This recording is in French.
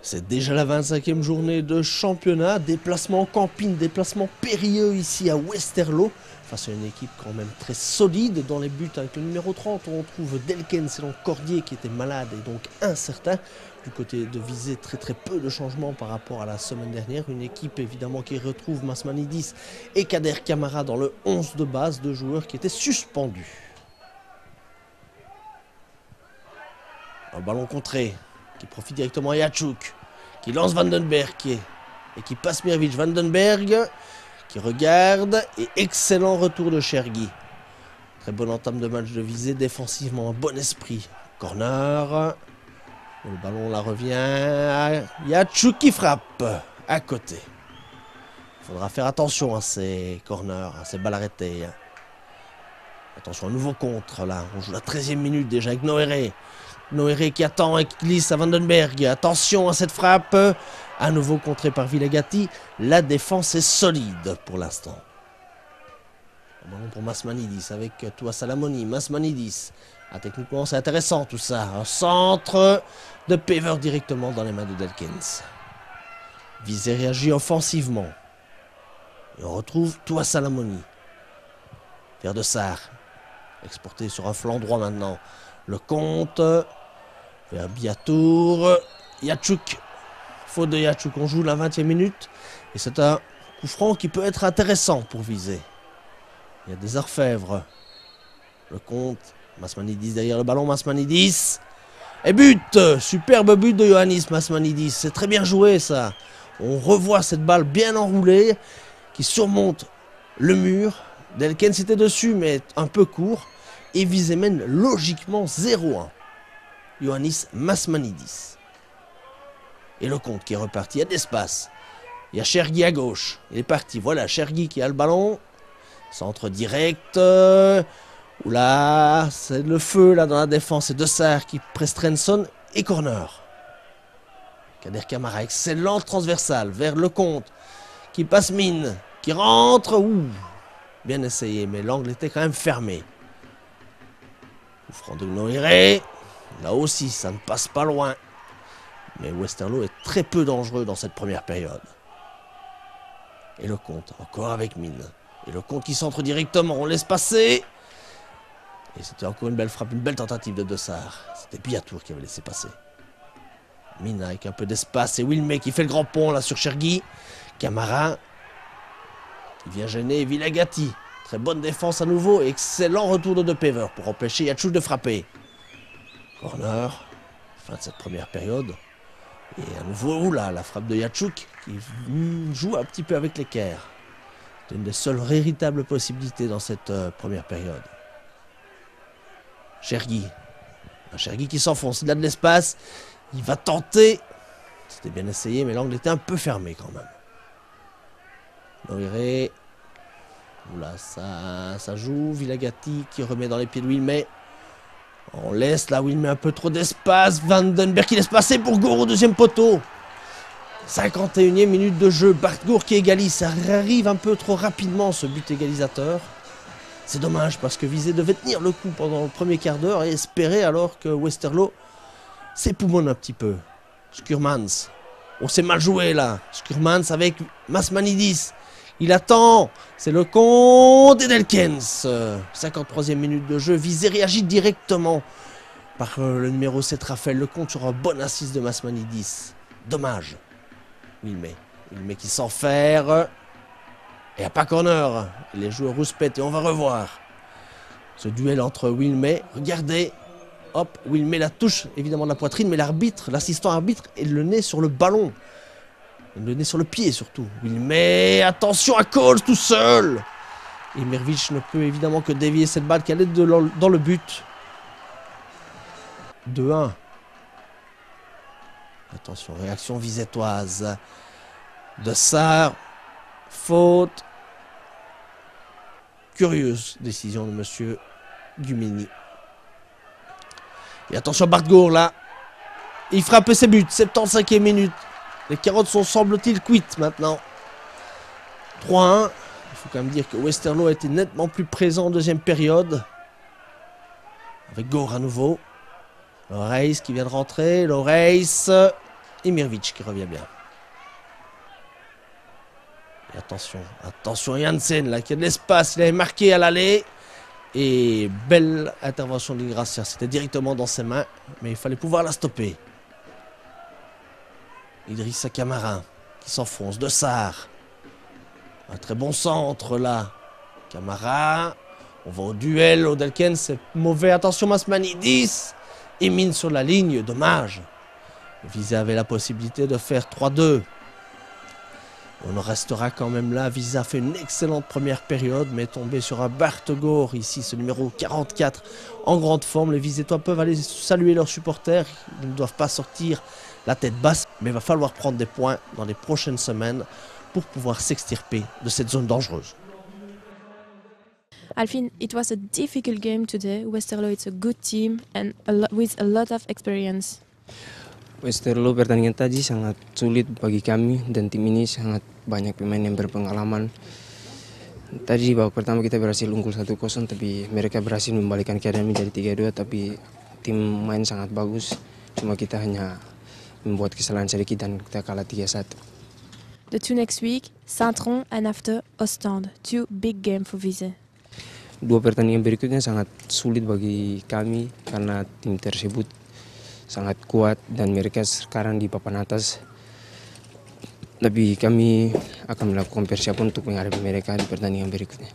C'est déjà la 25e journée de championnat, déplacement en camping, déplacement périlleux ici à Westerlo, face à une équipe quand même très solide dans les buts avec le numéro 30, où on trouve Delkens et donc Cordier qui était malade et donc incertain. Du côté de Visé, très peu de changements par rapport à la semaine dernière, une équipe évidemment qui retrouve Masmanidis et Kader Camara dans le 11 de base, deux joueurs qui étaient suspendus. Un ballon contré qui profite directement à Yachuk, qui lance Vandenberg et qui passe Mirvic. Vandenberg qui regarde et excellent retour de Chergui. Très bonne entame de match de Visé, défensivement un bon esprit. Corner, le ballon là revient à Yachuk qui frappe à côté. Il faudra faire attention à ces corners, à ces balles arrêtées. Attention, un nouveau contre là, on joue la 13e minute déjà avec Noéré. Noéré qui attend et qui glisse à Vandenberg. Attention à cette frappe. À nouveau contré par Villagati. La défense est solide pour l'instant. Ballon pour Masmanidis avec Toua Salamoni. Masmanidis. Ah, techniquement c'est intéressant tout ça. Un centre de Pever directement dans les mains de Delkens. Visé réagit offensivement. Et on retrouve Toua Salamoni. Vers de Sar. Exporté sur un flanc droit maintenant. Le compte vers Biatour. Yachuk. Faute de Yachuk. On joue la 20e minute. Et c'est un coup franc qui peut être intéressant pour viser. Il y a des orfèvres. Le compte. Masmanidis derrière le ballon. Masmanidis. Et but. Superbe but de Ioannis Masmanidis. C'est très bien joué ça. On revoit cette balle bien enroulée qui surmonte le mur. Delkens était dessus mais un peu court. Et Visé mène logiquement 0-1. Ioannis Masmanidis. Et le compte qui est reparti. Il y a de l'espace. Il y a Chergui à gauche. Il est parti. Voilà, Chergui qui a le ballon. Centre direct. Oula, c'est le feu là dans la défense. C'est De Sar qui presse Trenson. Et corner. Kader Camara, excellente transversale vers le compte. Qui passe mine. Qui rentre. Ouh, bien essayé, mais l'angle était quand même fermé. Franc de Noéré. Là aussi, ça ne passe pas loin. Mais Westerlo est très peu dangereux dans cette première période. Et le compte, encore avec mine. Et le compte qui centre directement, on laisse passer. Et c'était encore une belle frappe, une belle tentative de De Sar. C'était Biatour qui avait laissé passer. Mine avec un peu d'espace. Et Wilmé qui fait le grand pont là sur Chergui. Camara qui vient gêner Villagati. Très bonne défense à nouveau. Excellent retour de Pever pour empêcher Yachuk de frapper. Corner. Fin de cette première période. Et à nouveau, oula, la frappe de Yachuk qui joue un petit peu avec l'équerre. C'est une des seules véritables possibilités dans cette première période. Chergui. Un Chergui qui s'enfonce. Il a de l'espace. Il va tenter. C'était bien essayé, mais l'angle était un peu fermé quand même. Noéré. Oula, ça joue. Villagati qui remet dans les pieds de Wilmé. On laisse là Wilmé un peu trop d'espace. Vandenberg qui laisse passer pour Gour au deuxième poteau. 51e minute de jeu. Bartgour qui égalise. Ça arrive un peu trop rapidement ce but égalisateur. C'est dommage parce que Visé devait tenir le coup pendant le premier quart d'heure et espérer alors que Westerlo s'époumonne un petit peu. Skurmans. On s'est mal joué là. Skurmans avec Masmanidis. Il attend, c'est le compte et Delkens. 53e minute de jeu, Visé réagit directement par le numéro 7 Raphaël. Le compte sur un bon assist de Masmanidis. Dommage. Wilmé qui s'enferre. Et il n'y a pas corner. Les joueurs rouspètent et on va revoir ce duel entre Wilmé. Regardez. Hop, Wilmé la touche évidemment de la poitrine, mais l'arbitre, l'assistant arbitre, est le nez sur le ballon. Le nez sur le pied surtout. Wilmé, attention à Coles tout seul. Et Mirvic ne peut évidemment que dévier cette balle qui allait dans le but. 2-1. Attention, réaction visétoise. De Sar. Faute. Curieuse décision de monsieur Gumini. Et attention Bartgour là. Il frappe ses buts. 75e minute. Les carottes sont, semble-t-il, quittes maintenant. 3-1. Il faut quand même dire que Westerlo a été nettement plus présent en deuxième période. Avec Gour à nouveau. Loreis qui vient de rentrer. Loreis Imirvic qui revient bien. Et attention, attention Janssen là qui a de l'espace, il avait marqué à l'aller. Et belle intervention d'Ingracia, c'était directement dans ses mains, mais il fallait pouvoir la stopper. Idrissa Camara qui s'enfonce, De Sar. Un très bon centre là. Camara, on va au duel, Odelken c'est mauvais, attention Masmanidis. Et mine sur la ligne, dommage. Visa avait la possibilité de faire 3-2. On en restera quand même là. Visa fait une excellente première période, mais est tombé sur un Bartegor, ici, ce numéro 44, en grande forme. Les Visétois peuvent aller saluer leurs supporters. Ils ne doivent pas sortir la tête basse, mais il va falloir prendre des points dans les prochaines semaines pour pouvoir s'extirper de cette zone dangereuse. Alfin, it was a difficult game today. Westerlo is a good team and with a lot of experience. Westerlo pertandingan tadi sangat sulit bagi kami dan tim ini sangat banyak pemain yang berpengalaman. Tadi babak pertama kita berhasil unggul 1-0 tapi mereka berhasil membalikkan keadaan menjadi 3-2 tapi tim main sangat bagus. Cuma kita hanya membuat kesalahan sedikit dan kita kalah 3-1. The two next week, Saint-Tron and after Ostende. Two big games for Vise. Dua pertandingan berikutnya sangat sulit bagi kami karena tim tersebut sangat kuat dan mereka sekarang di papan atas. Tapi kami akan melakukan persiapan untuk menghadapi mereka di pertandingan berikutnya.